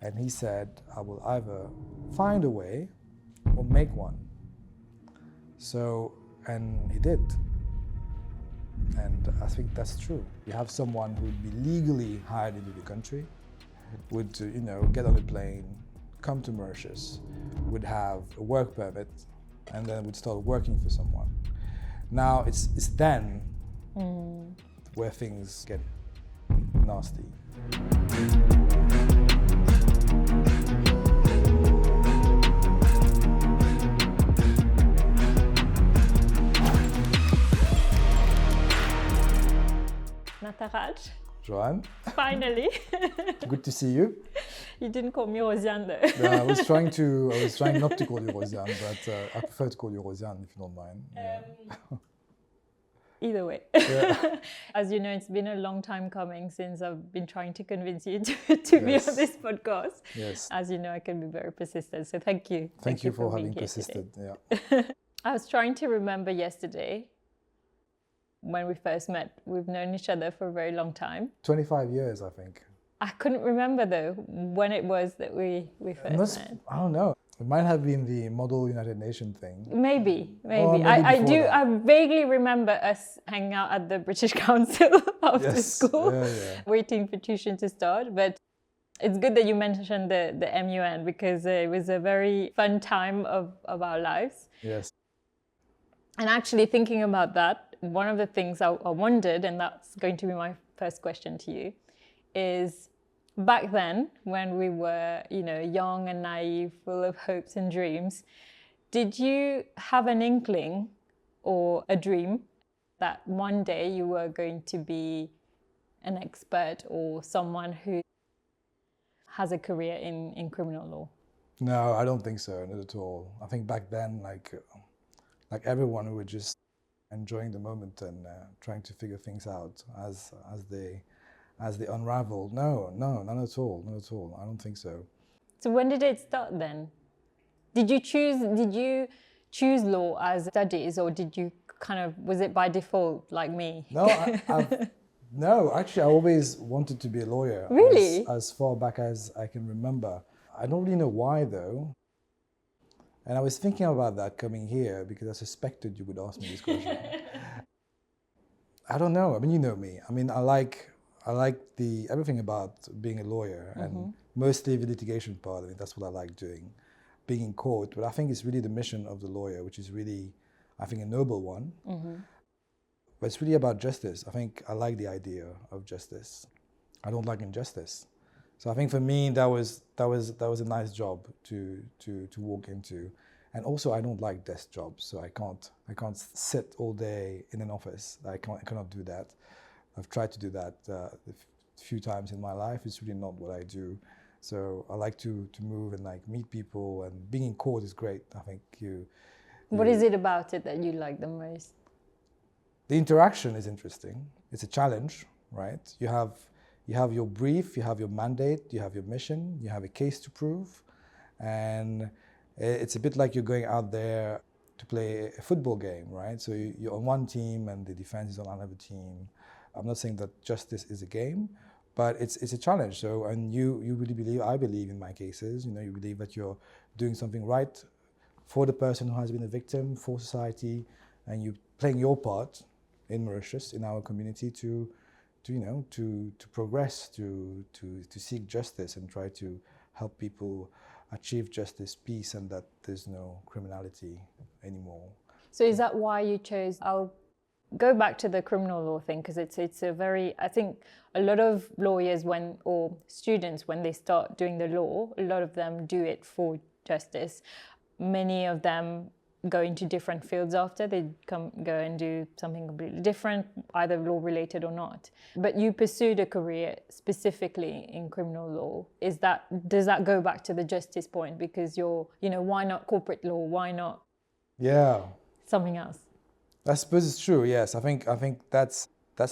And he said, I will either find a way or make one. So, and he did. And I think that's true. You have someone who would be legally hired into the country, would get on a plane, come to Mauritius, would have a work permit, and then would start working for someone. Now it's then where things get nasty. Nataraj. Joanne. Finally. Good to see you. You didn't call me Rosiane though. No, I was trying not to call you Rosiane, but I prefer to call you Rosiane if you don't mind. Yeah. Either way. Yeah. As you know, it's been a long time coming since I've been trying to convince you to be on this podcast. Yes. As you know, I can be very persistent, so thank you. Thank you for having persisted. Yeah. I was trying to remember yesterday when we first met. We've known each other for a very long time. 25 years, I think. I couldn't remember though when it was that we first met. I don't know. It might have been the Model United Nations thing. Maybe. Maybe I vaguely remember us hanging out at the British Council after school, waiting for tuition to start. But it's good that you mentioned the MUN because it was a very fun time of our lives. Yes. And actually thinking about that, one of the things I wondered, and that's going to be my first question to you, is back then when we were, young and naive, full of hopes and dreams, did you have an inkling or a dream that one day you were going to be an expert or someone who has a career in criminal law? No, I don't think so, not at all. I think back then, like everyone, we were just enjoying the moment and trying to figure things out as they unraveled. No, not at all. I don't think so. So when did it start then? Did you choose law as studies, or did you was it by default like me? No, no, actually I always wanted to be a lawyer. Really? As far back as I can remember. I don't really know why though. And I was thinking about that coming here because I suspected you would ask me this question. I don't know. I mean, you know me. I mean, I like everything about being a lawyer and mostly the litigation part. I mean, that's what I like doing, being in court. But I think it's really the mission of the lawyer, which is really, I think, a noble one. But it's really about justice. I think I like the idea of justice. I don't like injustice. So I think for me that was a nice job to walk into. And also I don't like desk jobs, so I can't sit all day in an office. I cannot do that. I've tried to do that a few times in my life. It's really not what I do. So I like to move and meet people, and being in court is great. I think What is it about it that you like the most? The interaction is interesting. It's a challenge, right? You have your brief, you have your mandate, you have your mission, you have a case to prove, and it's a bit like you're going out there to play a football game, right? So you're on one team and the defense is on another team. I'm not saying that justice is a game, but it's a challenge. So, and you really believe, I believe in my cases, you believe that you're doing something right for the person who has been a victim, for society, and you're playing your part in Mauritius, in our community, to progress, to seek justice and try to help people achieve justice, peace, and that there's no criminality anymore. So is that why you chose? I'll go back to the criminal law thing because it's a very, I think a lot of lawyers or students when they start doing the law, a lot of them do it for justice. Many of them go into different fields after. They go and do something completely different, either law related or not. But you pursued a career specifically in criminal law. Does that go back to the justice point? Because why not corporate law? Why not something else? I suppose it's true, yes. I think that's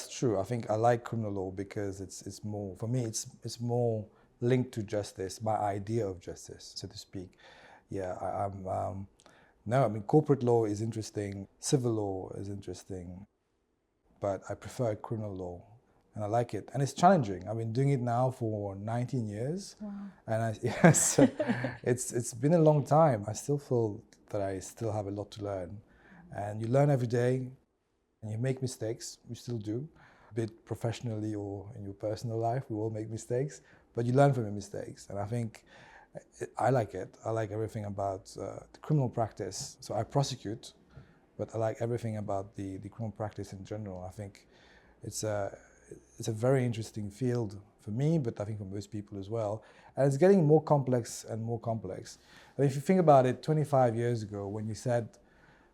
true. I think I like criminal law because it's more, for me, it's more linked to justice, my idea of justice, so to speak. Yeah, no, I mean, corporate law is interesting, civil law is interesting, but I prefer criminal law. and I like it. And it's challenging. I've been doing it now for 19 years. Wow. And yes, it's been a long time. I still feel that I still have a lot to learn. And you learn every day, and you make mistakes. You still do, be it professionally or in your personal life. We all make mistakes, but you learn from your mistakes. And I think I like it. I like everything about the criminal practice. So I prosecute, but I like everything about the criminal practice in general. I think it's a very interesting field for me, but I think for most people as well. And it's getting more complex and more complex. And if you think about it, 25 years ago, when you said,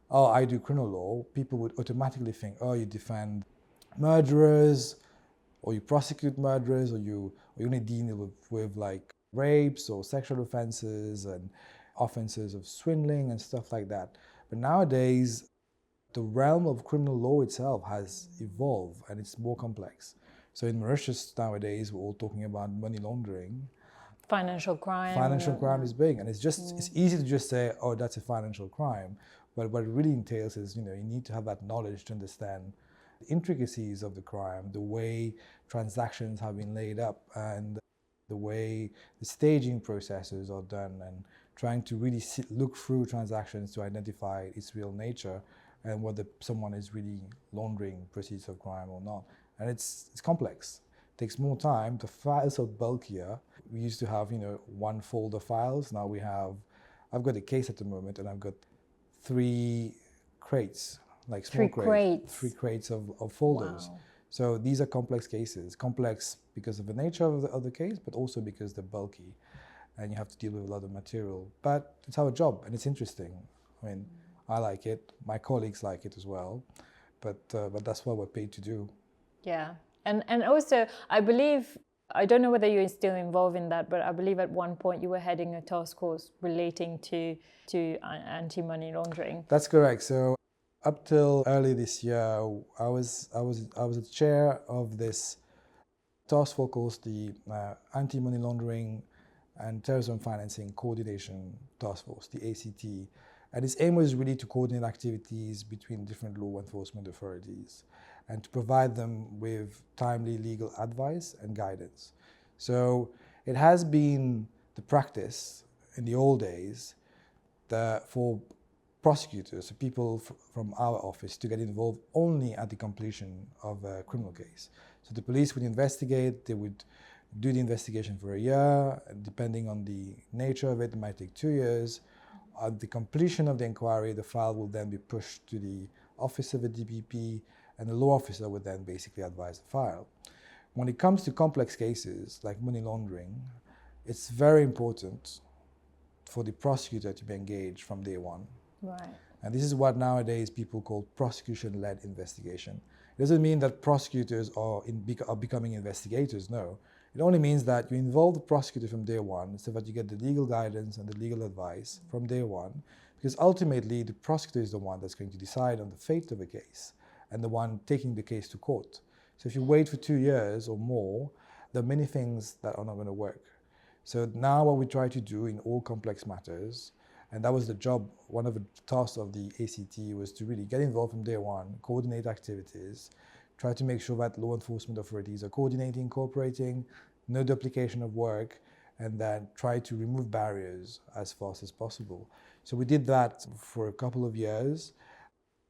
oh, I do criminal law, people would automatically think, oh, you defend murderers, or you prosecute murderers, or you only deal with like rapes or sexual offenses and offenses of swindling and stuff like that. But nowadays, the realm of criminal law itself has evolved and it's more complex. So in Mauritius nowadays, we're all talking about money laundering. Financial crime. Financial crime is big, and it's easy to just say, oh, that's a financial crime. But what it really entails is, you need to have that knowledge to understand the intricacies of the crime, the way transactions have been laid up, and the way the staging processes are done, and trying to really look through transactions to identify its real nature and whether someone is really laundering proceeds of crime or not. And it's complex. It takes more time. The files are bulkier. We used to have, one folder files. Now I've got a case at the moment, and I've got 3 crates, like small crates. 3 crates of folders. Wow. So these are complex cases. Complex because of the nature of the case, but also because they're bulky, and you have to deal with a lot of material. But it's our job, and it's interesting. I mean, I like it. My colleagues like it as well. But that's what we're paid to do. Yeah. And also, I believe, I don't know whether you're still involved in that, but I believe at one point you were heading a task force relating to anti-money laundering. That's correct. So up till early this year, I was the chair of this task force called the Anti-Money Laundering and Terrorism Financing Coordination Task Force, the ACT. And its aim was really to coordinate activities between different law enforcement authorities and to provide them with timely legal advice and guidance. So it has been the practice in the old days for prosecutors, so people from our office, to get involved only at the completion of a criminal case. So the police would investigate, they would do the investigation for a year, depending on the nature of it might take 2 years. At the completion of the inquiry, the file will then be pushed to the office of a DPP, and the law officer would then basically advise the file. When it comes to complex cases like money laundering, it's very important for the prosecutor to be engaged from day one. Right. And this is what nowadays people call prosecution-led investigation. It doesn't mean that prosecutors are becoming investigators, no. It only means that you involve the prosecutor from day one so that you get the legal guidance and the legal advice from day one, because ultimately the prosecutor is the one that's going to decide on the fate of a case and the one taking the case to court. So if you wait for 2 years or more, there are many things that are not going to work. So now what we try to do in all complex matters, and that was the job, one of the tasks of the ACT was to really get involved from day one, coordinate activities, try to make sure that law enforcement authorities are coordinating, cooperating, no duplication of work, and then try to remove barriers as fast as possible. So we did that for a couple of years.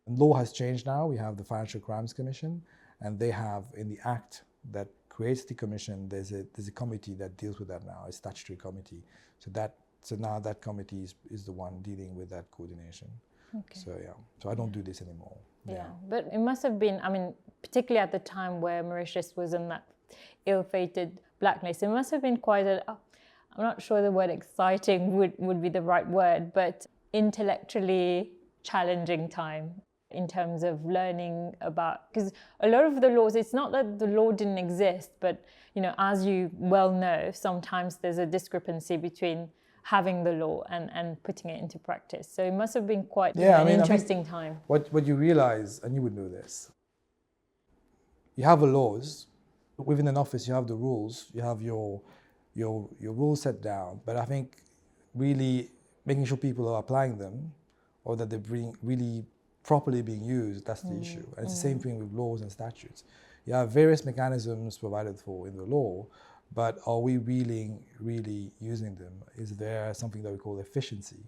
And law has changed now. We have the Financial Crimes Commission, and they have, in the act that creates the commission, there's a committee that deals with that now, a statutory committee. So now that committee is the one dealing with that coordination. Okay. So yeah, so I don't do this anymore. Yeah, but it must have been, I mean, particularly at the time where Mauritius was on that ill-fated blacklist, it must have been quite I'm not sure the word exciting would be the right word, but intellectually challenging time in terms of learning about, because a lot of the laws, it's not that the law didn't exist, but as you well know, sometimes there's a discrepancy between having the law and putting it into practice. So it must have been quite an interesting time. What you realize, and you would know this, you have the laws, within an office you have the rules, you have your rules set down, but I think really making sure people are applying them or that they're really properly being used, that's the issue. And it's the same thing with laws and statutes. You have various mechanisms provided for in the law, but are we really using them? Is there something that we call efficiency?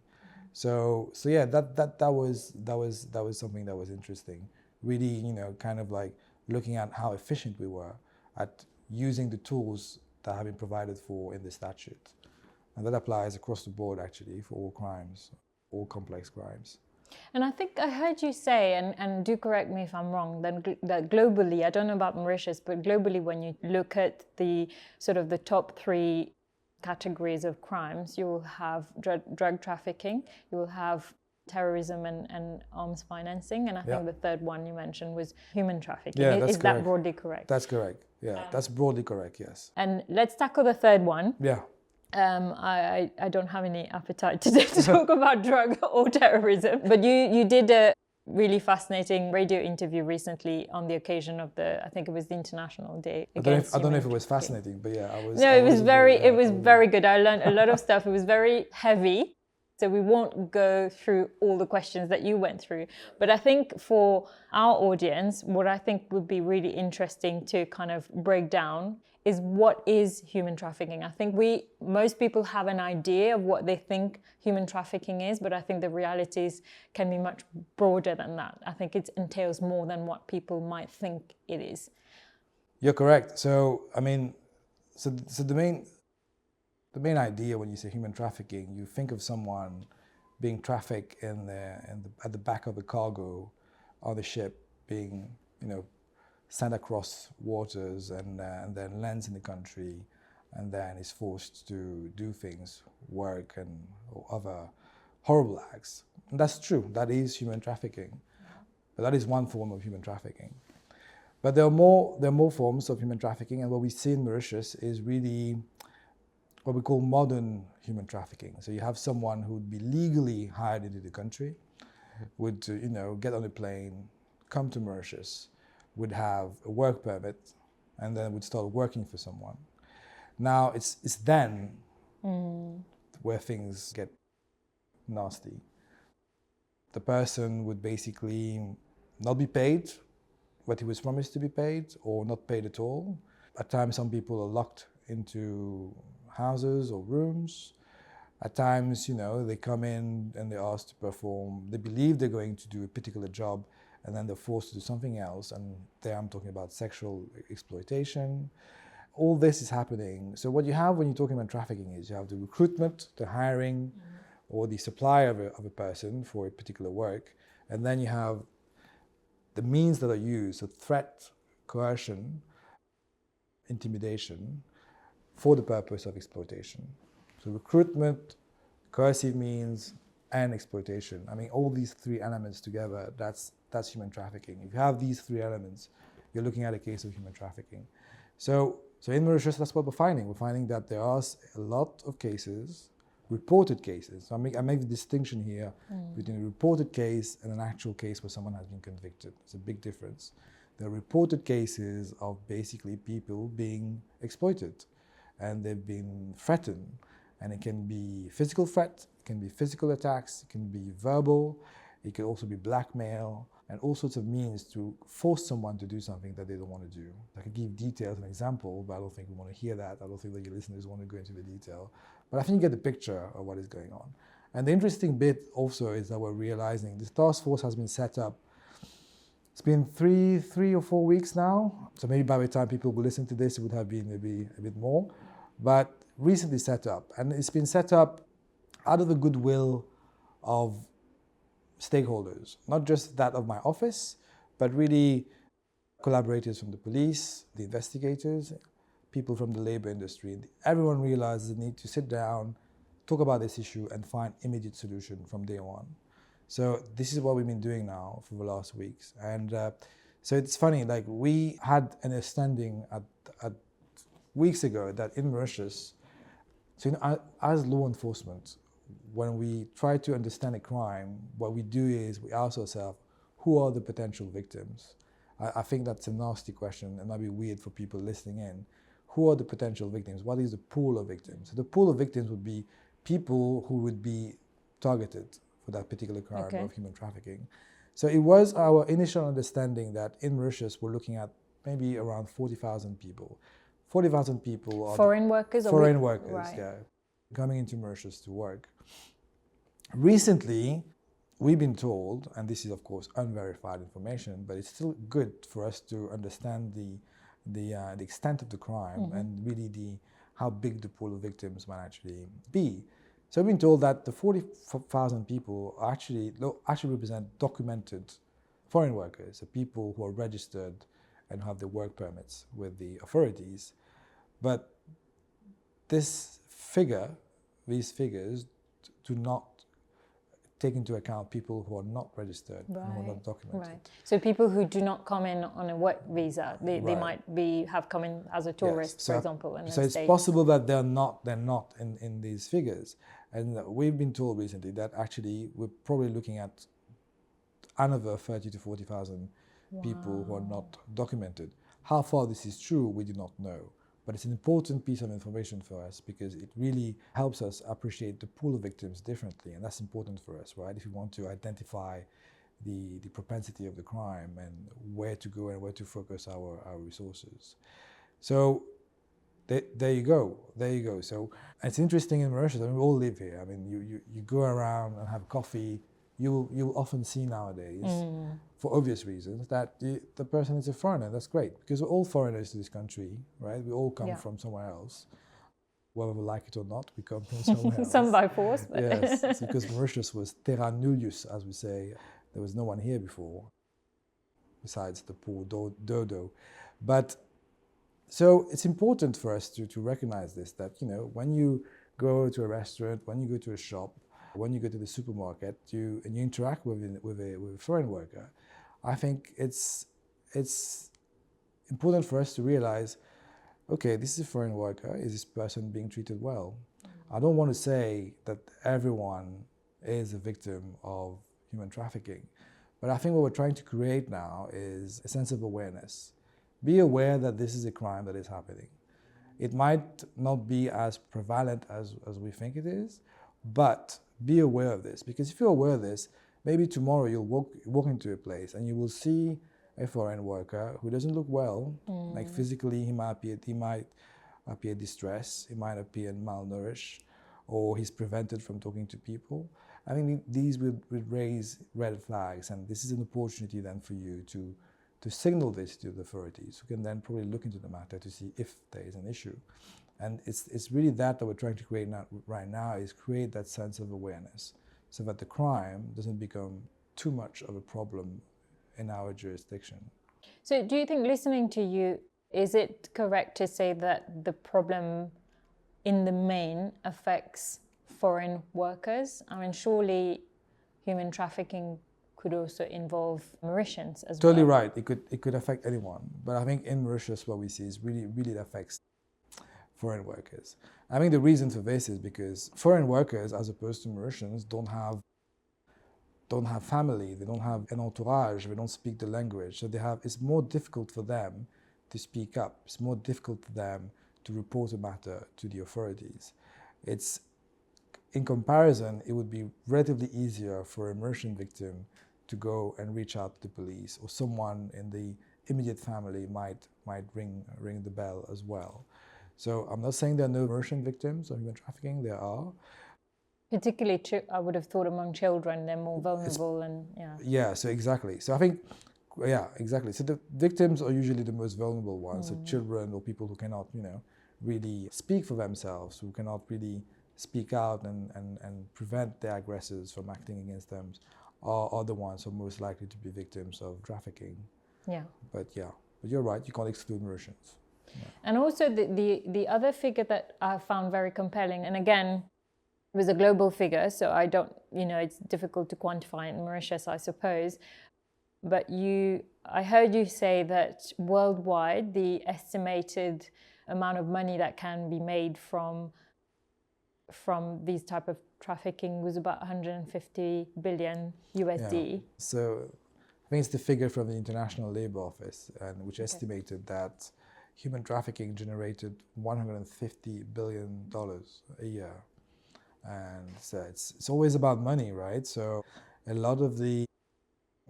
So yeah, that was something that was interesting. Really, kind of like looking at how efficient we were at using the tools that have been provided for in the statute. And that applies across the board, actually, for all crimes, all complex crimes. And I think I heard you say, and do correct me if I'm wrong, that globally, I don't know about Mauritius, but globally, when you look at the sort of the top 3 categories of crimes, you will have drug trafficking, you will have terrorism and arms financing, and I think the third one you mentioned was human trafficking. Yeah, that's Is that broadly correct? That's correct. Yeah, that's broadly correct, yes. And let's tackle the third one. Yeah. I don't have any appetite today to talk about drug or terrorism, but you did a really fascinating radio interview recently on the occasion of I think it was the International Day against I don't know if it human was fascinating, but yeah, I was. No, it was very good. I learned a lot of stuff. It was very heavy. So we won't go through all the questions that you went through. But I think for our audience, what I think would be really interesting to kind of break down is what is human trafficking. I think most people have an idea of what they think human trafficking is, but I think the realities can be much broader than that. I think it entails more than what people might think it is. You're correct. So, I mean, so the main idea when you say human trafficking, you think of someone being trafficked at the back of a cargo on the ship, being, sent across waters and then lands in the country, and then is forced to do things, work or other horrible acts. And that's true. That is human trafficking. But that is one form of human trafficking. But there are more forms of human trafficking, and what we see in Mauritius is really what we call modern human trafficking. So you have someone who would be legally hired into the country, would get on a plane, come to Mauritius, would have a work permit, and then would start working for someone. Now it's then where things get nasty. The person would basically not be paid what he was promised to be paid, or not paid at all. At times, some people are locked into houses or rooms. At times, they come in and they're asked to perform. They believe they're going to do a particular job, and then they're forced to do something else. And there I'm talking about sexual exploitation. All this is happening. So what you have when you're talking about trafficking is you have the recruitment, the hiring, or the supply of a person for a particular work. And then you have the means that are used, so threat, coercion, intimidation, for the purpose of exploitation. So recruitment, coercive means, and exploitation. I mean, all these 3 elements together, that's human trafficking. If you have these 3 elements, you're looking at a case of human trafficking. So in Mauritius, that's what we're finding. We're finding that there are a lot of cases, reported cases. So I make the distinction here between a reported case and an actual case where someone has been convicted. It's a big difference. There are reported cases of basically people being exploited, and they've been threatened. And it can be physical threat, it can be physical attacks, it can be verbal, it can also be blackmail, and all sorts of means to force someone to do something that they don't want to do. I could give details and example, but I don't think we want to hear that. I don't think that your listeners want to go into the detail. But I think you get the picture of what is going on. And the interesting bit also is that we're realizing this task force has been set up. It's been three or 4 weeks now. So maybe by the time people will listen to this, it would have been maybe a bit more. But recently set up. And it's been set up out of the goodwill of stakeholders, not just that of my office, but really collaborators from the police, the investigators, people from the labor industry. Everyone realizes the need to sit down, talk about this issue, and find immediate solution from day one. So this is what we've been doing now for the last weeks. And so it's funny, like we had an understanding at weeks ago that in Mauritius, so as law enforcement, when we try to understand a crime, what we do is we ask ourselves, who are the potential victims? I think that's a nasty question. It might be weird for people listening in. Who are the potential victims? What is the pool of victims? So the pool of victims would be people who would be targeted for that particular crime of human trafficking. So it was our initial understanding that in Mauritius, we're looking at maybe around 40,000 people. 40,000 people are foreign workers? Foreign workers, right. yeah, coming into Mauritius to work. Recently, we've been told, and this is of course unverified information, but it's still good for us to understand the extent of the crime and really how big the pool of victims might actually be. So we've been told that the 40,000 people actually represent documented foreign workers, so people who are registered and have their work permits with the authorities. But these figures do not take into account people who are not registered and who are not documented. Right. So people who do not come in on a work visa, they might have come in as a tourist, Yes. So, for example. And so it's possible that they're not in these figures. And we've been told recently that actually we're probably looking at another 30 to 40,000 people who are not documented. How far this is true, we do not know. But it's an important piece of information for us because it really helps us appreciate the pool of victims differently. And that's important for us, right? If we want to identify the propensity of the crime and where to go and where to focus our resources. So there you go. So it's interesting in Mauritius. I mean, we all live here. I mean, you go around and have coffee. You'll often see nowadays, for obvious reasons, that the person is a foreigner. That's great, because we're all foreigners to this country, right? We all come from somewhere else. Whether we like it or not, we come from somewhere else. Some by force. But yes, it's because Mauritius was terra nullius, as we say. There was no one here before, besides the poor dodo. But so it's important for us to recognize this, that, you know, when you go to a restaurant, when you go to a shop, when you go to the supermarket, and you interact with a foreign worker, I think it's important for us to realize, okay, this is a foreign worker. Is this person being treated well? I don't want to say that everyone is a victim of human trafficking, but I think what we're trying to create now is a sense of awareness. Be aware that this is a crime that is happening. It might not be as prevalent as we think it is, but be aware of this, because if you're aware of this, maybe tomorrow you'll walk into a place and you will see a foreign worker who doesn't look well. Like physically, he might appear distressed, he might appear malnourished, or he's prevented from talking to people. I think these would raise red flags, and this is an opportunity then for you to signal this to the authorities, who can then probably look into the matter to see if there is an issue. And it's really that we're trying to create right now, is create that sense of awareness so that the crime doesn't become too much of a problem in our jurisdiction. So do you think, listening to you, is it correct to say that the problem in the main affects foreign workers? I mean, surely human trafficking could also involve Mauritians as well. Totally right. It could affect anyone. But I think in Mauritius what we see is really it affects foreign workers. I think the reason for this is because foreign workers, as opposed to Mauritians, don't have family, they don't have an entourage, they don't speak the language. So it's more difficult for them to speak up. It's more difficult for them to report a matter to the authorities. In comparison, it would be relatively easier for a Mauritian victim to go and reach out to the police, or someone in the immediate family might ring the bell as well. So I'm not saying there are no Mauritian victims of human trafficking. There are. Particularly, I would have thought among children, they're more vulnerable Yeah, so exactly. So I think, yeah, exactly. So the victims are usually the most vulnerable ones. So children or people who cannot, really speak for themselves, who cannot really speak out and prevent their aggressors from acting against them, are the ones who are most likely to be victims of trafficking. Yeah. But you're right, you can't exclude Mauritians. Yeah. And also the other figure that I found very compelling, and again, it was a global figure, so I don't, it's difficult to quantify in Mauritius, I suppose. But I heard you say that worldwide, the estimated amount of money that can be made from these type of trafficking was about 150 billion USD. Yeah. So I think it's the figure from the International Labour Office, which estimated that human trafficking generated $150 billion a year. And so it's always about money, right? So a lot of the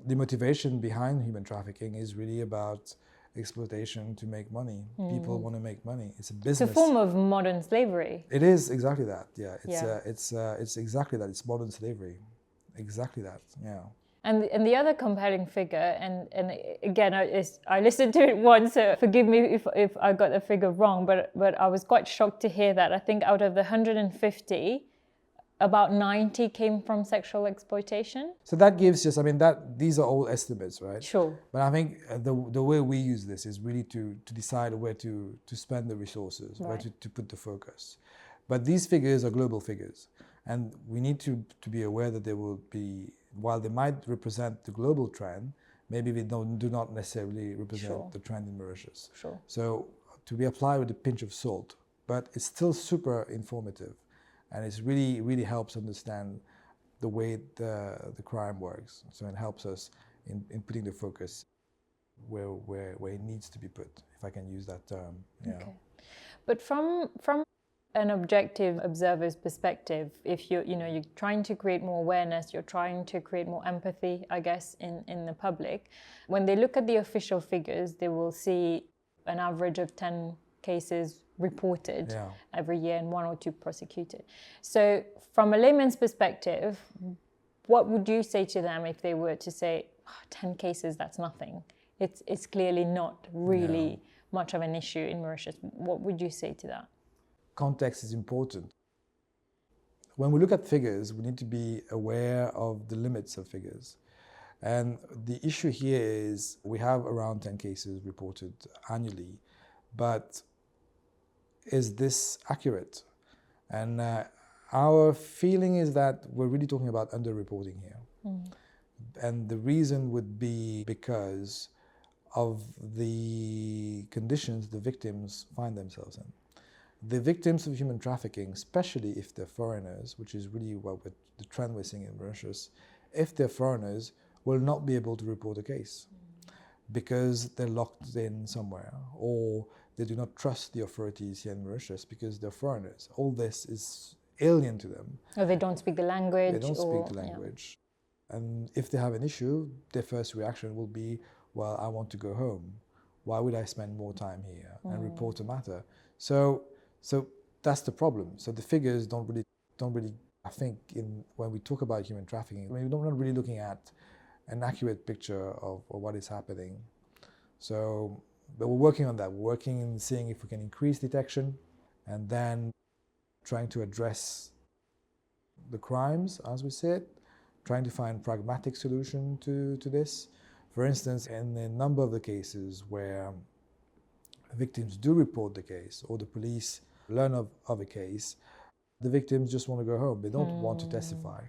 motivation behind human trafficking is really about exploitation to make money. People want to make money. It's a It's business. a form of modern slavery. It is exactly that. Yeah, Yeah. It's exactly that. It's modern slavery. Exactly that. Yeah. And the other compelling figure, and again, I listened to it once, so forgive me if I got the figure wrong, but I was quite shocked to hear that. I think out of the 150, about 90 came from sexual exploitation. So that gives just, I mean, these are all estimates, right? Sure. But I think the way we use this is really to decide where to spend the resources, Right. where to put the focus. But these figures are global figures. And we need to be aware that there will be, while they might represent the global trend, maybe they do not necessarily represent Sure. the trend in Mauritius. Sure. So to be applied with a pinch of salt, but it's still super informative. And it really, really helps understand the way the crime works. So it helps us in putting the focus where it needs to be put, if I can use that term. Yeah. Okay. But from an objective observer's perspective, if you're trying to create more awareness, you're trying to create more empathy, I guess, in the public, when they look at the official figures, they will see an average of 10 cases reported every year and 1 or 2 prosecuted. So from a layman's perspective, what would you say to them if they were to say, 10 cases, that's nothing? It's clearly not really much of an issue in Mauritius. What would you say to that? Context is important. When we look at figures, we need to be aware of the limits of figures. And the issue here is we have around 10 cases reported annually, but is this accurate? And our feeling is that we're really talking about underreporting here. And the reason would be because of the conditions the victims find themselves in. The victims of human trafficking, especially if they're foreigners, which is really the trend we're seeing in Mauritius, if they're foreigners, will not be able to report a case because they're locked in somewhere, or they do not trust the authorities here in Mauritius because they're foreigners. All this is alien to them. Or they don't speak the language. They don't speak the language. And if they have an issue, their first reaction will be, well, I want to go home. Why would I spend more time here and report a matter? So that's the problem. So the figures don't really. I think when we talk about human trafficking, we're not really looking at an accurate picture of what is happening. So, but we're working on that. We're working in seeing if we can increase detection, and then trying to address the crimes as we see it, trying to find pragmatic solution to this. For instance, in a number of the cases where victims do report the case, or the police learn of a case, the victims just want to go home. They don't want to testify.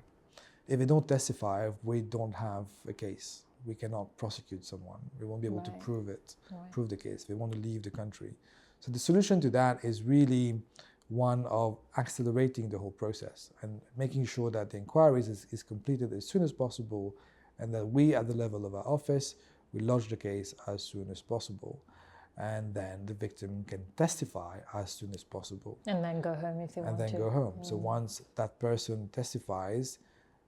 If they don't testify, we don't have a case. We cannot prosecute someone. We won't be able to prove it, prove the case. They want to leave the country. So the solution to that is really one of accelerating the whole process and making sure that the inquiries is completed as soon as possible, and that we, at the level of our office, we lodge the case as soon as possible. And then the victim can testify as soon as possible. And then go home if they want to. And then go home. So once that person testifies,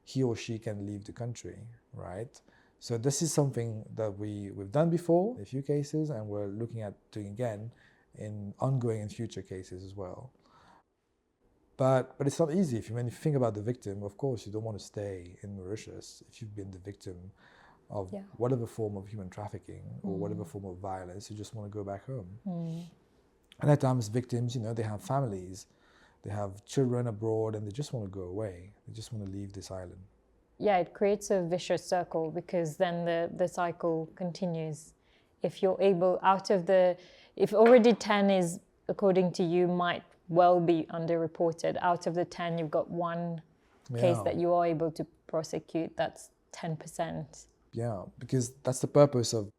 he or she can leave the country, right? So this is something that we've done before in a few cases, and we're looking at doing again in ongoing and future cases as well. But it's not easy. When you think about the victim, of course, you don't want to stay in Mauritius if you've been the victim of whatever form of human trafficking or whatever form of violence. You just want to go back home. And at times, victims, they have families, they have children abroad, and they just want to go away. They just want to leave this island. Yeah, it creates a vicious circle, because then the cycle continues. If you're able, if already 10 is, according to you, might well be underreported, out of the 10, you've got one case that you are able to prosecute, that's 10%. Yeah, because that's the purpose of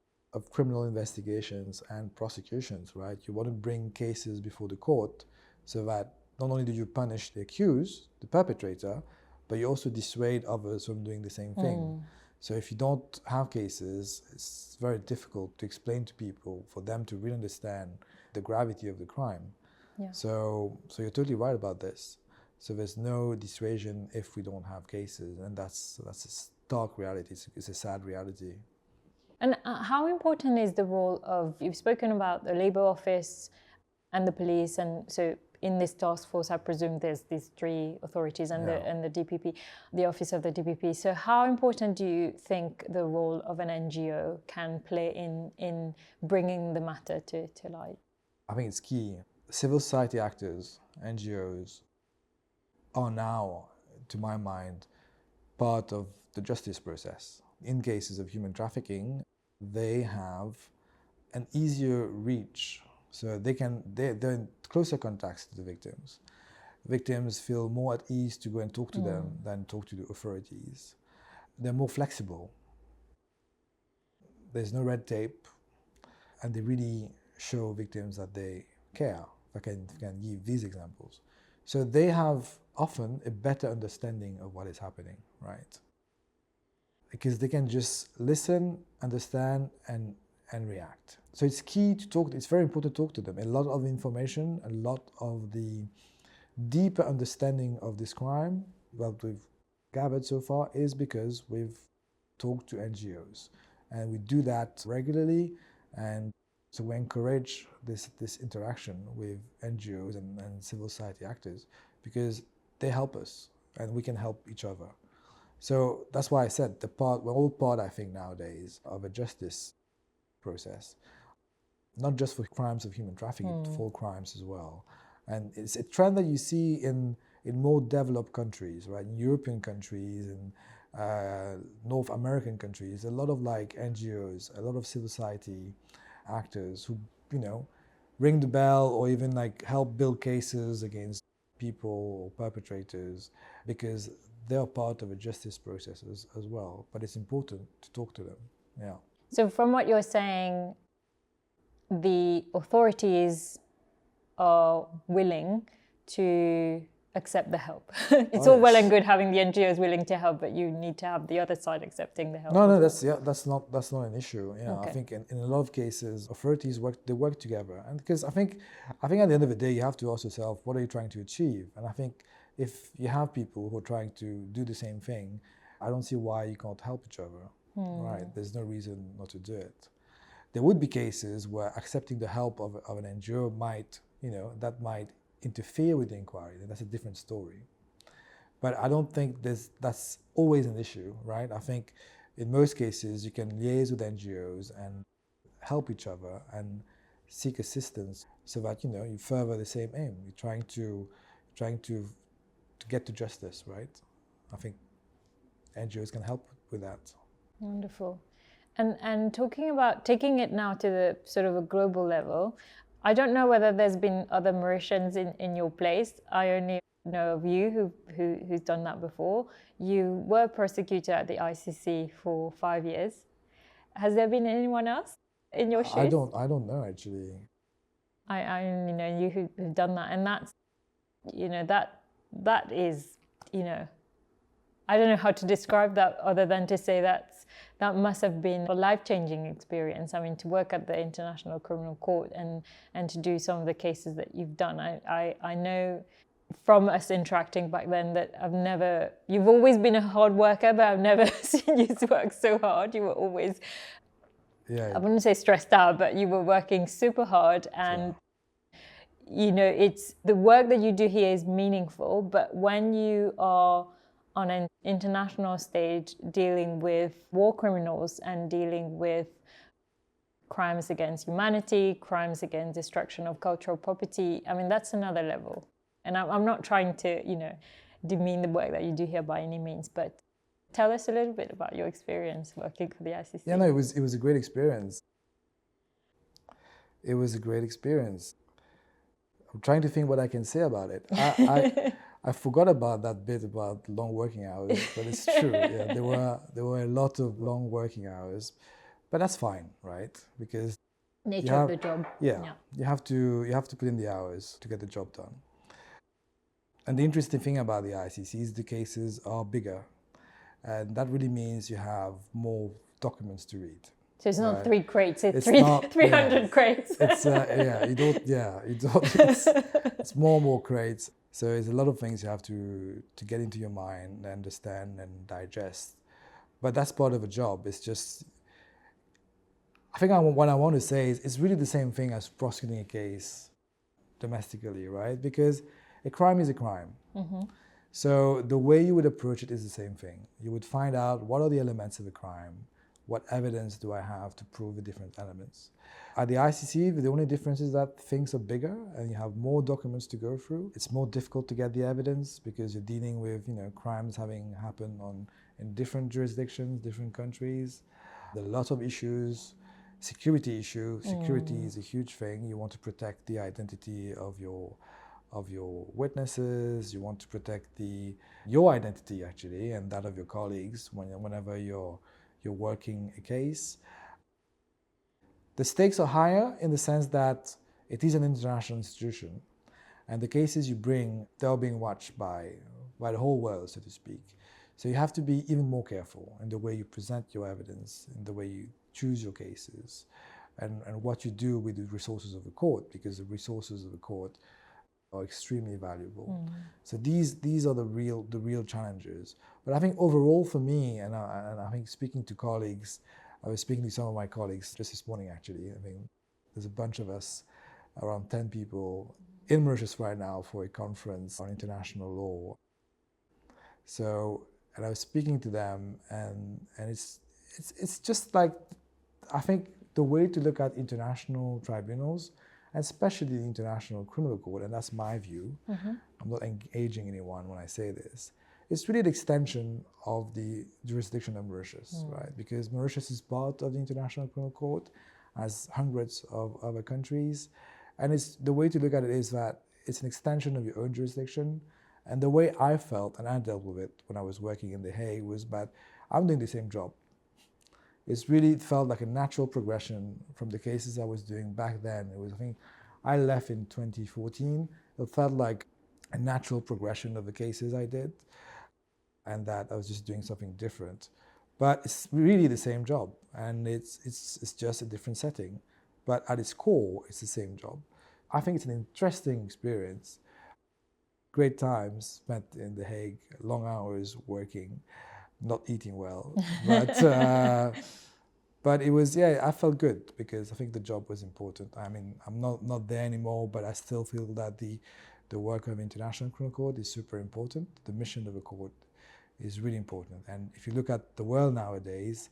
criminal investigations and prosecutions, right? You want to bring cases before the court so that not only do you punish the accused, the perpetrator, but you also dissuade others from doing the same thing. So if you don't have cases, it's very difficult to explain to people, for them to really understand the gravity of the crime. Yeah. So you're totally right about this. So there's no dissuasion if we don't have cases, and that's a stark reality. It's a sad reality. And how important is the role of, you've spoken about the Labour Office and the police, and so in this task force, I presume there's these three authorities and the DPP, the office of the DPP. So how important do you think the role of an NGO can play in bringing the matter to light? I think it's key. Civil society actors, NGOs, are now, to my mind, part of the justice process. In cases of human trafficking, they have an easier reach. So they're in closer contacts to the victims. Victims feel more at ease to go and talk to them than talk to the authorities. They're more flexible. There's no red tape, and they really show victims that they care. I can give these examples. So they have often a better understanding of what is happening, right? Because they can just listen, understand, and react. So it's key to talk, it's very important to talk to them. A lot of information, a lot of the deeper understanding of this crime, what we've gathered so far, is because we've talked to NGOs. And we do that regularly, and so we encourage this interaction with NGOs and civil society actors, because they help us and we can help each other. So that's why I said we're all part, I think, nowadays of a justice process, not just for crimes of human trafficking, but for crimes as well. And it's a trend that you see in more developed countries, right? In European countries and North American countries, a lot of like NGOs, a lot of civil society actors who, ring the bell or even like help build cases against people or perpetrators, because they are part of a justice process as well. But it's important to talk to them. Yeah. So from what you're saying, the authorities are willing to accept the help. It's all well and good having the NGOs willing to help, but you need to have the other side accepting the help. No, that's not an issue. Okay. I think in a lot of cases, authorities work together, and because I think at the end of the day, you have to ask yourself, what are you trying to achieve? And I think if you have people who are trying to do the same thing, I don't see why you can't help each other. Right? There's no reason not to do it. There would be cases where accepting the help of an NGO might interfere with the inquiry. That's a different story. But I don't think that's always an issue, right? I think in most cases you can liaise with NGOs and help each other and seek assistance so that you further the same aim. You're trying to get to justice, right? I think NGOs can help with that. Wonderful. And talking about taking it now to the sort of a global level, I don't know whether there's been other Mauritians in your place. I only know of you who's done that before. You were prosecutor at the ICC for 5 years. Has there been anyone else in your shoes? I don't know actually. I only know you who've done that, and that's that is I don't know how to describe that other than to say that must have been a life-changing experience. I mean, to work at the International Criminal Court and to do some of the cases that you've done. I know from us interacting back then that you've always been a hard worker, but I've never seen you work so hard. You were always, I wouldn't say stressed out, but you were working super hard, and it's the work that you do here is meaningful, but when you are on an international stage dealing with war criminals and dealing with crimes against humanity, crimes against destruction of cultural property, I mean, that's another level. And I'm not trying to, demean the work that you do here by any means, but tell us a little bit about your experience working for the ICC. Yeah, no, it was a great experience. It was a great experience. I'm trying to think what I can say about it. I forgot about that bit about long working hours, but it's true. Yeah, there were a lot of long working hours, but that's fine, right? Because nature of the job. Yeah, you have to put in the hours to get the job done. And the interesting thing about the ICC is the cases are bigger, and that really means you have more documents to read. So it's not 3 crates; it's 300 crates. It's it's more crates. So there's a lot of things you have to get into your mind, understand, and digest. But that's part of a job. It's just I think what I want to say is it's really the same thing as prosecuting a case domestically, right? Because a crime is a crime. So the way you would approach it is the same thing. You would find out what are the elements of the crime, what evidence do I have to prove the different elements. At the ICC, the only difference is that things are bigger and you have more documents to go through. It's more difficult to get the evidence because you're dealing with crimes having happened in different jurisdictions, different countries. There are a lot of issues. Security issue. Security is a huge thing. You want to protect the identity of your witnesses. You want to protect your identity actually and that of your colleagues whenever you're working a case. The stakes are higher in the sense that it is an international institution, and the cases you bring, they're being watched by the whole world, so to speak. So you have to be even more careful in the way you present your evidence, in the way you choose your cases, and what you do with the resources of the court, because the resources of the court are extremely valuable. So these are the real challenges. But I think overall for me, and I think speaking to colleagues, I was speaking to some of my colleagues just this morning actually. I think there's a bunch of us, around 10 people, in Mauritius right now for a conference on international law. So, and I was speaking to them, and it's just like, I think the way to look at international tribunals, especially the International Criminal Court, and that's my view, I'm not engaging anyone when I say this, it's really an extension of the jurisdiction of Mauritius, right? Because Mauritius is part of the International Criminal Court, as hundreds of other countries, and the way to look at it is that it's an extension of your own jurisdiction. And the way I felt, and I dealt with it when I was working in The Hague, was that I'm doing the same job. It's really felt like a natural progression from the cases I was doing back then. It was, I think, I left in 2014. It felt like a natural progression of the cases I did, and that I was just doing something different. But it's really the same job, and it's just a different setting. But at its core, it's the same job. I think it's an interesting experience. Great times spent in The Hague, long hours working, not eating well, but it was, I felt good because I think the job was important. I mean, I'm not there anymore, but I still feel that the work of International Criminal Court is super important. The mission of the court is really important. And if you look at the world nowadays,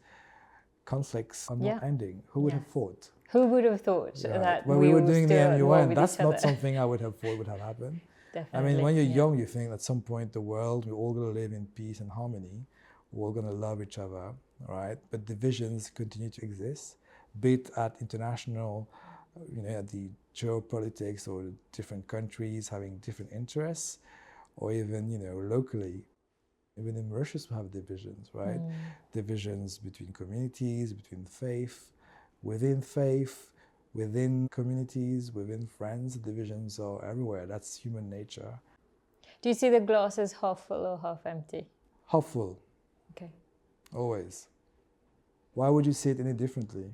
conflicts are not ending. Who would have thought? Who would have thought that when we were doing the MUN, that's not other. something I would have thought would have happened. Definitely. I mean, when you're young, you think at some point the world, we're all going to live in peace and harmony. We're all going to love each other, right? But divisions continue to exist, be it at international, at the geopolitics or different countries having different interests, or even, locally. Even in Mauritius, we have divisions, right? Divisions between communities, between faith, within communities, within friends. Divisions are everywhere. That's human nature. Do you see the glass as half full or half empty? Half full. Okay. Always. Why would you see it any differently?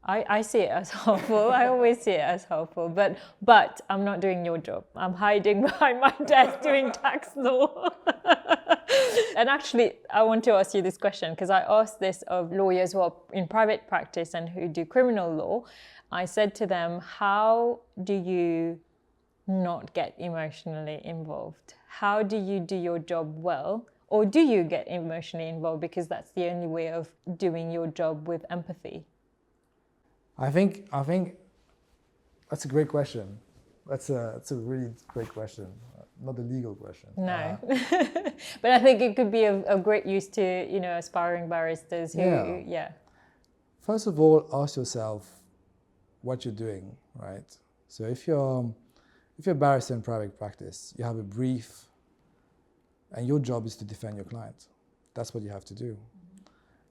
I see it as half full. I always see it as half full. But I'm not doing your job. I'm hiding behind my desk doing tax law. And actually, I want to ask you this question because I asked this of lawyers who are in private practice and who do criminal law. I said to them, how do you not get emotionally involved? How do you do your job well? Or do you get emotionally involved because that's the only way of doing your job with empathy? I think that's a great question. That's a really great question. Not a legal question. No. But I think it could be of great use to, aspiring barristers who, First of all, ask yourself what you're doing, right? So if you're a barrister in private practice, you have a brief, and your job is to defend your client. That's what you have to do.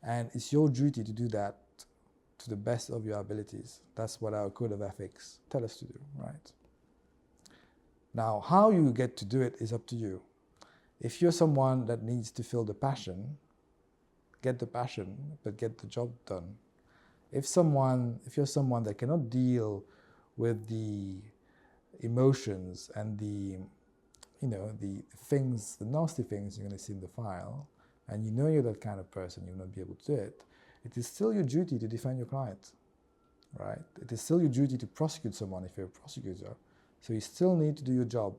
And it's your duty to do that to the best of your abilities. That's what our code of ethics tell us to do, right? Now, how you get to do it is up to you. If you're someone that needs to feel the passion, get the passion, but get the job done. If you're someone that cannot deal with the emotions and the nasty things you're going to see in the file, and you're that kind of person, you'll not be able to do it, it is still your duty to defend your client. right? It is still your duty to prosecute someone if you're a prosecutor. So you still need to do your job,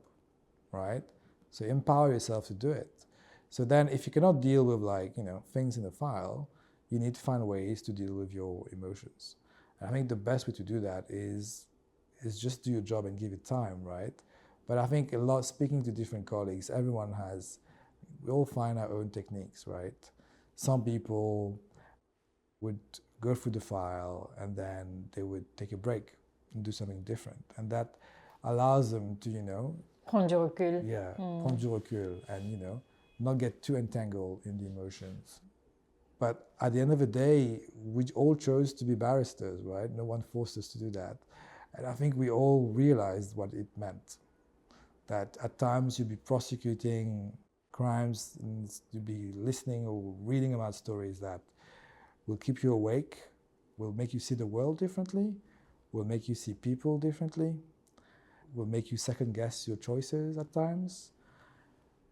right? So empower yourself to do it. So then if you cannot deal with things in the file, you need to find ways to deal with your emotions. And I think the best way to do that is just do your job and give it time, right? But I think speaking to different colleagues, we all find our own techniques, right? Some people would go through the file and then they would take a break and do something different. And that allows them to, prendre du recul. Yeah, prendre du recul and, not get too entangled in the emotions. But at the end of the day, we all chose to be barristers, right? No one forced us to do that. And I think we all realized what it meant. That at times you'd be prosecuting crimes and you'd be listening or reading about stories that will keep you awake, will make you see the world differently, will make you see people differently, will make you second guess your choices at times.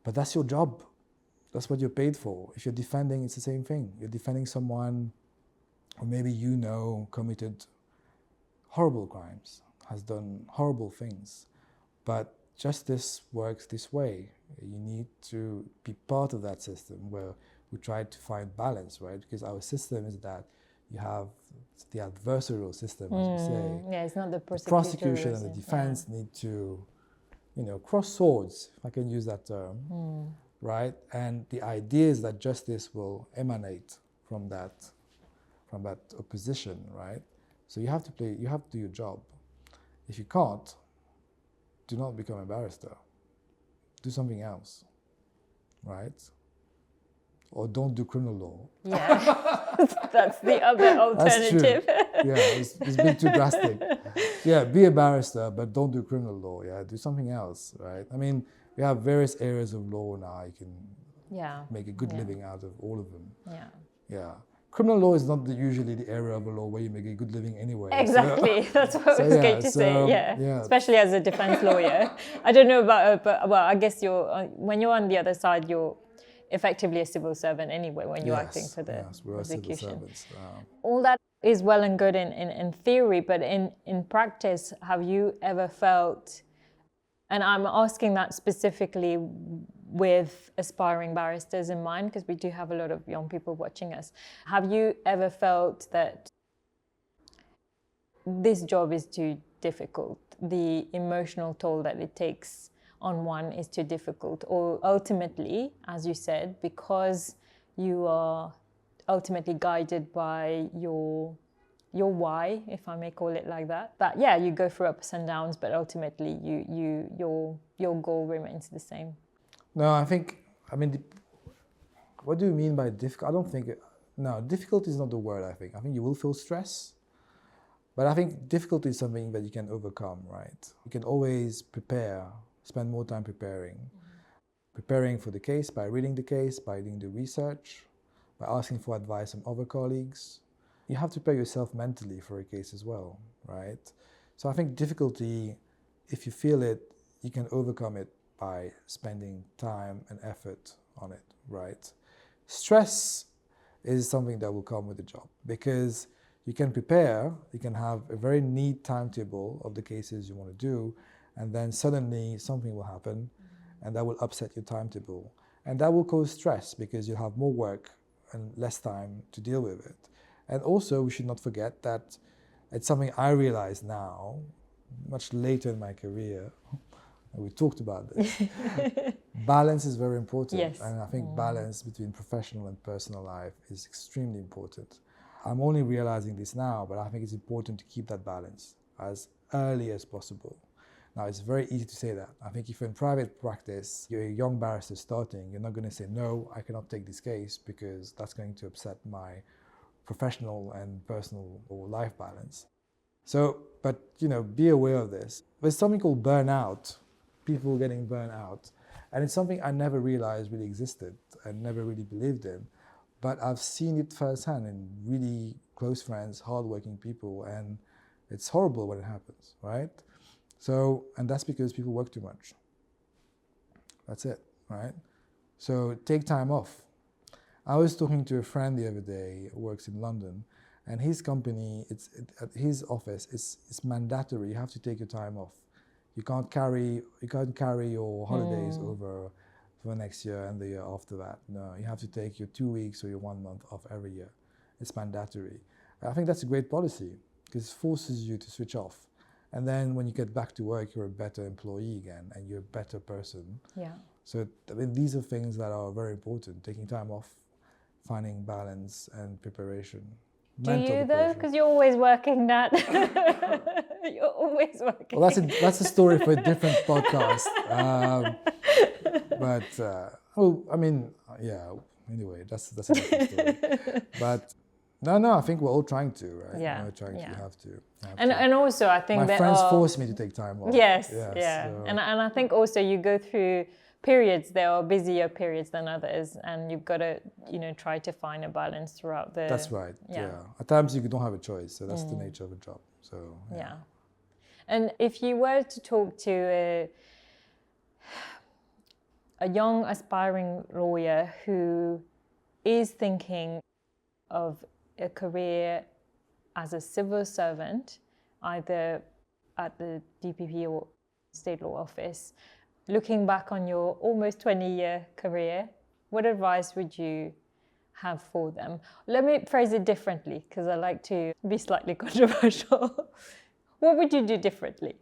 But that's your job. That's what you're paid for. If you're defending, it's the same thing. You're defending someone who maybe committed horrible crimes, has done horrible things. But justice works this way. You need to be part of that system where we try to find balance, right? Because our system is that you have the adversarial system, as we say. Yeah, it's not the prosecution and the defense need to, cross swords, if I can use that term, right? And the idea is that justice will emanate from that opposition, right? So you have to do your job. If you can't, do not become a barrister. Do something else, right? Or don't do criminal law. Yeah, that's the other alternative. That's true. Yeah, it's a bit too drastic. Yeah, be a barrister, but don't do criminal law. Yeah, do something else, right? I mean, we have various areas of law now. You can make a good living out of all of them. Yeah. Yeah. Criminal law is not usually the area of the law where you make a good living anyway. Exactly, that's what I was going to say. Yeah, especially as a defense lawyer. I don't know about, but I guess when you're on the other side, you're effectively a civil servant anyway when you're acting for the prosecution. Civil servants. All that is well and good in theory, but in practice, have you ever felt, and I'm asking that specifically with aspiring barristers in mind, because we do have a lot of young people watching us. Have you ever felt that this job is too difficult? The emotional toll that it takes on one is too difficult? Or ultimately, as you said, because you are ultimately guided by your why, if I may call it like that, you go through ups and downs, but ultimately your goal remains the same. No, what do you mean by difficult? I don't think, difficult is not the word, I think. I think you will feel stress, but I think difficulty is something that you can overcome, right? You can always spend more time preparing for the case by reading the case, by doing the research, by asking for advice from other colleagues. You have to prepare yourself mentally for a case as well, right? So I think difficulty, if you feel it, you can overcome it by spending time and effort on it, right? Stress is something that will come with the job because you can prepare, you can have a very neat timetable of the cases you want to do, and then suddenly something will happen and that will upset your timetable. And that will cause stress because you have more work and less time to deal with it. And also, we should not forget that it's something I realize now, much later in my career, and we talked about this. Balance is very important. Yes. And I think balance between professional and personal life is extremely important. I'm only realizing this now, but I think it's important to keep that balance as early as possible. Now, it's very easy to say that. I think if you're in private practice, you're a young barrister starting, you're not going to say, no, I cannot take this case because that's going to upset my professional and personal or life balance. So, but, be aware of this. There's something called burnout, people getting burnt out. And it's something I never realized really existed and never really believed in. But I've seen it firsthand in really close friends, hardworking people, and it's horrible when it happens, right? So, and that's because people work too much. That's it, right? So take time off. I was talking to a friend the other day who works in London, And his company, at his office, it's mandatory. You have to take your time off. You can't carry your holidays over for next year and the year after that. No, you have to take your 2 weeks or your 1 month off every year. It's mandatory. I think that's a great policy because it forces you to switch off. And then when you get back to work, you're a better employee again and you're a better person. Yeah. So I mean, these are things that are very important. Taking time off, finding balance and preparation. Do you though? Because you're always working, Nat. You're always working. Well, that's a story for a different podcast. I mean, yeah. Anyway, that's a different story. But no, I think we're all trying to, right? Yeah. We're trying to. You have to. And also, I think my friends force me to take time off. Yes. Yeah. So. And I think also you go through periods. There are busier periods than others, and you've got to, try to find a balance throughout the. That's right. Yeah. At times you don't have a choice, so that's the nature of a job. So. Yeah. And if you were to talk to a young aspiring lawyer who is thinking of a career as a civil servant, either at the DPP or State Law Office, looking back on your almost 20-year career, what advice would you have for them? Let me phrase it differently because I like to be slightly controversial. What would you do differently?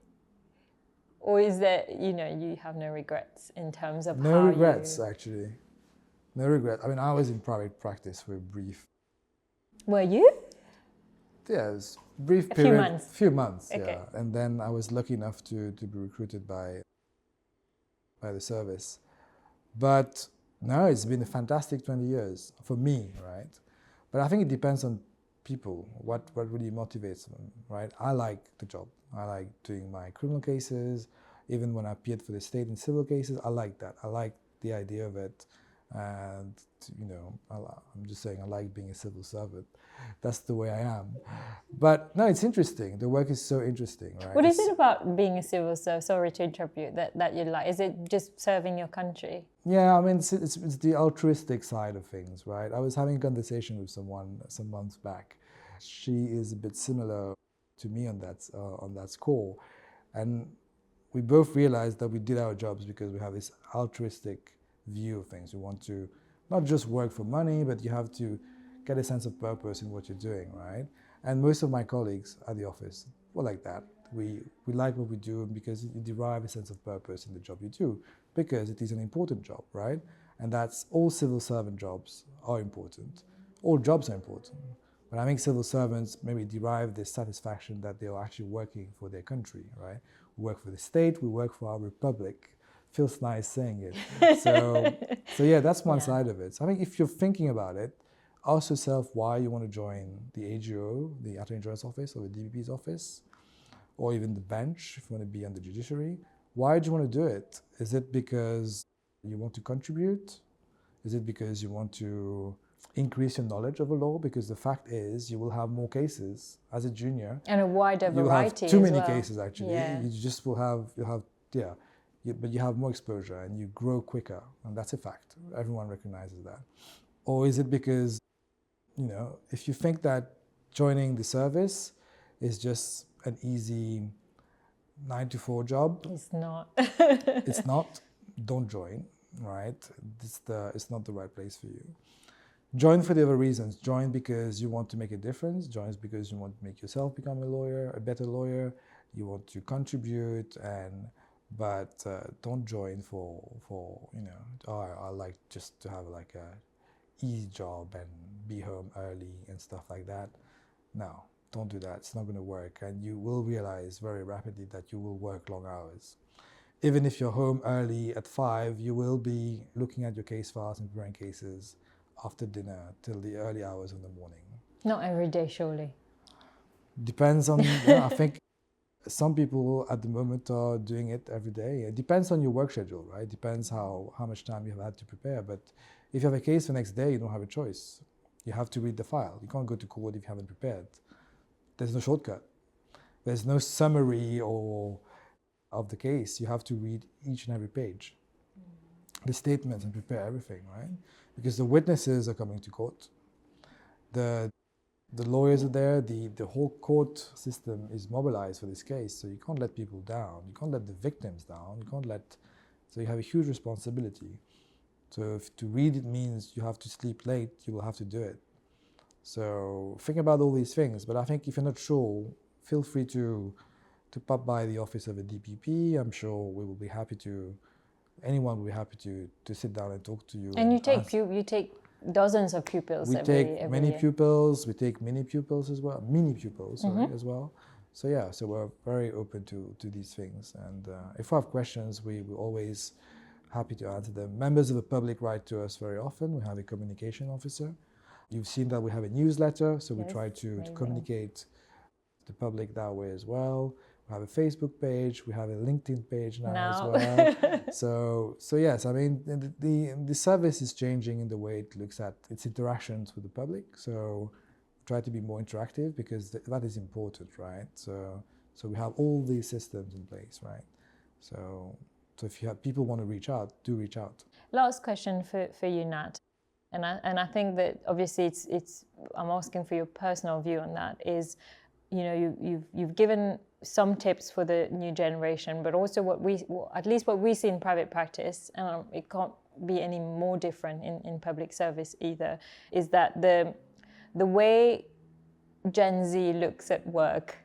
Or is there, you have no regrets in terms of No regrets, actually. No regrets. I mean, I was in private practice for a brief. Were you? Yes, brief period. Few months, okay. Yeah. And then I was lucky enough to be recruited by the service. But no, it's been a fantastic 20 years for me, right? But I think it depends on people, what really motivates them, right? I like the job. I like doing my criminal cases. Even when I appeared for the state in civil cases, I like that. I like the idea of it. And, I'm just saying I like being a civil servant. That's the way I am. But no, it's interesting. The work is so interesting, right? What is it about being a civil servant, sorry to interrupt you, that you like? Is it just serving your country? Yeah, I mean, it's the altruistic side of things, right? I was having a conversation with someone some months back. She is a bit similar to me on that score. And we both realized that we did our jobs because we have this altruistic view of things. We want to not just work for money, but you have to get a sense of purpose in what you're doing, right? And most of my colleagues at the office were like that. We like what we do because you derive a sense of purpose in the job you do, because it is an important job, right? And that's all civil servant jobs are important. All jobs are important. But I think civil servants maybe derive this satisfaction that they are actually working for their country, right? We work for the state, we work for our republic. Feels nice saying it. So yeah, that's one side of it. So I think if you're thinking about it, ask yourself why you want to join the AGO, the Attorney General's office, or the DPP's office, or even the bench if you want to be on the judiciary. Why do you want to do it? Is it because you want to contribute? Is it because you want to increase your knowledge of the law? Because the fact is, you will have more cases as a junior. And a wider variety. You will have too many cases, actually. Yeah. You just will have, but you have more exposure and you grow quicker, and that's a fact. Everyone recognizes that. Or is it because, if you think that joining the service is just an easy 9-to-4 job? It's not. It's not. Don't join, right? It's not the right place for you. Join for the other reasons. Join because you want to make a difference. Join because you want to make yourself become a better lawyer. You want to contribute But don't join for I like just to have like a easy job and be home early and stuff like that. No, don't do that. It's not going to work, and you will realize very rapidly that you will work long hours. Even if you're home early at 5, you will be looking at your case files and preparing cases after dinner till the early hours of the morning. Not every day, surely. Depends on. I think. Some people at the moment are doing it every day. It depends on your work schedule, right? It depends how much time you have had to prepare. But if you have a case the next day, you don't have a choice. You have to read the file. You can't go to court if you haven't prepared. There's no shortcut. There's no summary of the case. You have to read each and every page. The statements and prepare everything, right? Because the witnesses are coming to court. The The lawyers are there, the whole court system is mobilized for this case, so you can't let people down, you can't let the victims down, so you have a huge responsibility. So if to read it means you have to sleep late, you will have to do it. So think about all these things, but I think if you're not sure, feel free to pop by the office of a DPP. I'm sure we will be happy to, anyone will be happy to sit down and talk to you. And you take dozens of pupils we every take many year. Pupils, we take mini pupils as well, as well. So yeah, so we're very open to these things. And if we have questions, we're always happy to answer them. Members of the public write to us very often. We have a communication officer. You've seen that we have a newsletter, so we try to communicate to the public that way as well. We have a Facebook page, we have a LinkedIn page now as well. So yes, I mean, the service is changing in the way it looks at its interactions with the public. So try to be more interactive because that is important, right? So we have all these systems in place, right? So if you have people want to reach out, do reach out. Last question for you, Nat. And I think that obviously it's I'm asking for your personal view on that. Is, you know, you've given some tips for the new generation, but also at least what we see in private practice, and it can't be any more different in public service either, is that the way Gen Z looks at work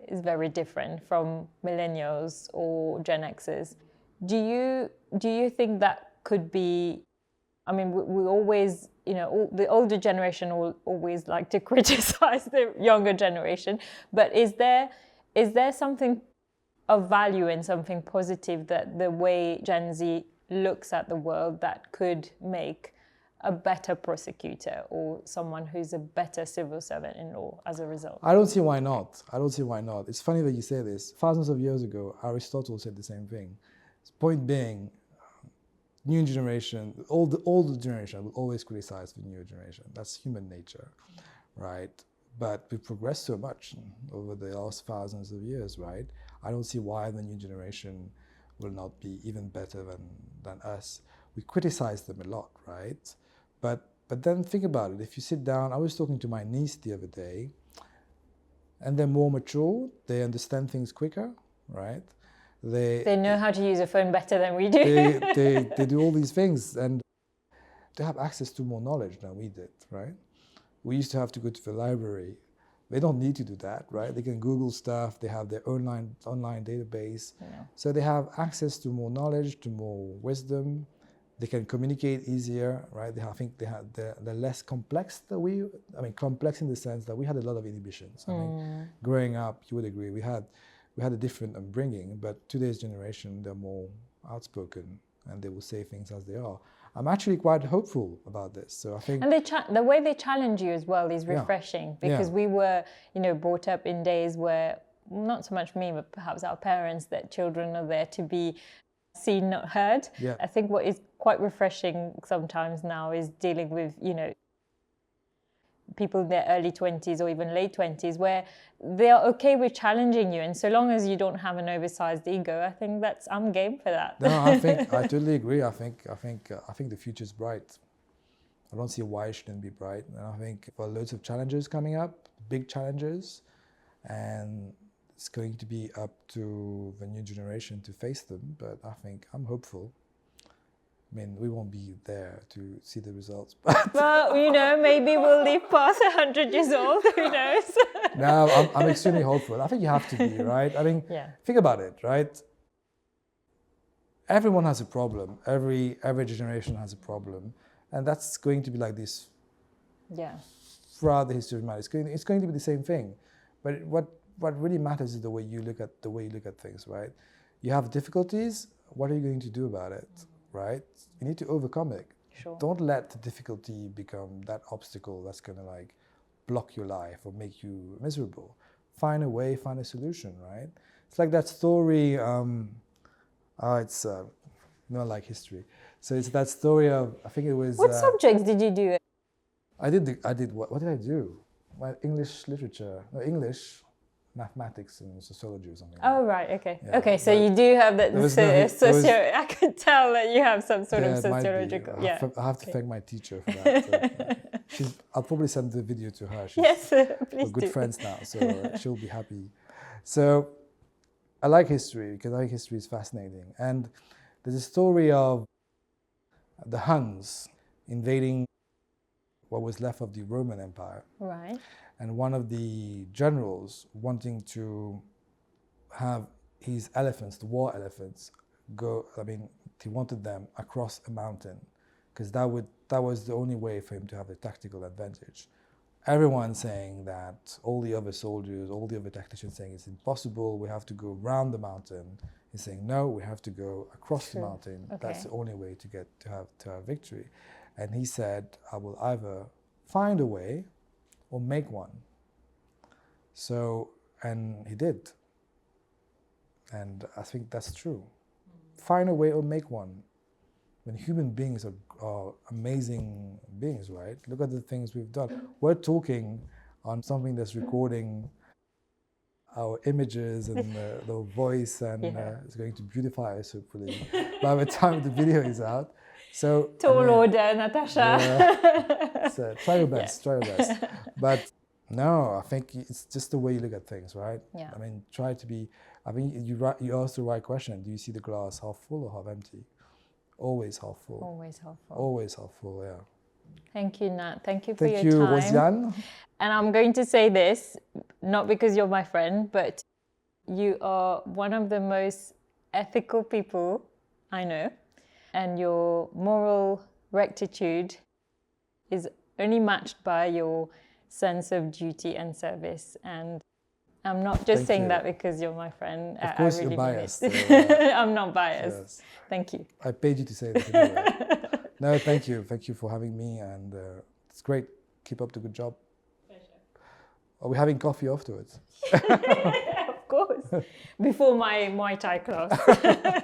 is very different from millennials or Gen Xers. Do you think that could be? I mean, we always, you know, the older generation always like to criticize the younger generation. But is there something of value and something positive that the way Gen Z looks at the world that could make a better prosecutor or someone who's a better civil servant in law as a result? I don't see why not. It's funny that you say this. Thousands of years ago, Aristotle said the same thing. Point being, new generation, older generation will always criticize the newer generation. That's human nature, right? But we've progressed so much over the last thousands of years, right? I don't see why the new generation will not be even better than us. We criticize them a lot, right? But then think about it. If you sit down, I was talking to my niece the other day, and they're more mature, they understand things quicker, right? They know how to use a phone better than we do. they do all these things, and they have access to more knowledge than we did, right? We used to have to go to the library. They don't need to do that, right? They can Google stuff. They have their online database. Yeah. So they have access to more knowledge, to more wisdom. They can communicate easier, right? They're less complex than we. I mean, complex in the sense that we had a lot of inhibitions. I mean, growing up, you would agree, we had a different upbringing, but today's generation, they're more outspoken and they will say things as they are. I'm actually quite hopeful about this. So I think, and the way they challenge you as well is refreshing, because we were, you know, brought up in days where, not so much me, but perhaps our parents, that children are there to be seen, not heard. Yeah. I think what is quite refreshing sometimes now is dealing with, you know, people in their early 20s or even late 20s, where they are okay with challenging you, and so long as you don't have an oversized ego, I think I'm game for that. No, I totally agree. I think the future's bright. I don't see why it shouldn't be bright, and I think there are loads of challenges coming up, big challenges, and it's going to be up to the new generation to face them. But I'm hopeful. I mean, we won't be there to see the results, but well, you know, maybe we'll live past 100 years old. Who knows? No, I'm extremely hopeful. I think you have to be, right? I mean, think about it, right? Everyone has a problem. Every generation has a problem, and that's going to be like this. Yeah. Throughout the history of man, it's going to be the same thing. But what really matters is the way you look at things, right? You have difficulties. What are you going to do about it? Right? You need to overcome it. Sure. Don't let the difficulty become that obstacle that's going to like block your life or make you miserable. Find a way, find a solution, right? It's like that story, it's not like history. So it's that story of, I think it was... What subjects did you do? I did what did I do? My English literature, no, English, mathematics and sociology or something. Oh, right, okay. Yeah, okay, so you do have that I could tell that you have some sort of sociological... I have to thank my teacher for that. I'll probably send the video to her. Yes, please we're good do. friends now, so she'll be happy. So I like history because I think history is fascinating. And there's a story of the Huns invading what was left of the Roman Empire. Right. And one of the generals wanting to have his elephants, the war elephants, he wanted them across a mountain because that was the only way for him to have a tactical advantage. Everyone saying that, all the other soldiers, all the other tacticians saying it's impossible, we have to go around the mountain. He's saying, no, we have to go across the mountain. Okay. That's the only way to have victory. And he said, I will either find a way or make one. So, and he did. And I think that's true. Find a way or make one. When human beings are amazing beings, right? Look at the things we've done. We're talking on something that's recording our images and the voice, and it's going to beautify us, hopefully, by the time the video is out. So tall order, Natasha. So try your best, try your best. But no, I think it's just the way you look at things, right? Yeah. I mean, try to be. I mean, you asked the right question. Do you see the glass half full or half empty? Always half full. Always half full. Always half full. Yeah. Thank you, Nat. Thank you for your time. Thank you, Rosiane. And I'm going to say this, not because you're my friend, but you are one of the most ethical people I know. And your moral rectitude is only matched by your sense of duty and service. And I'm not just saying that because you're my friend. Of course, you're biased. I'm not biased. Yes. Thank you. I paid you to say that anyway. No, thank you. Thank you for having me. And it's great. Keep up the good job. Pleasure. Are we having coffee afterwards? Of course. Before my Muay Thai class.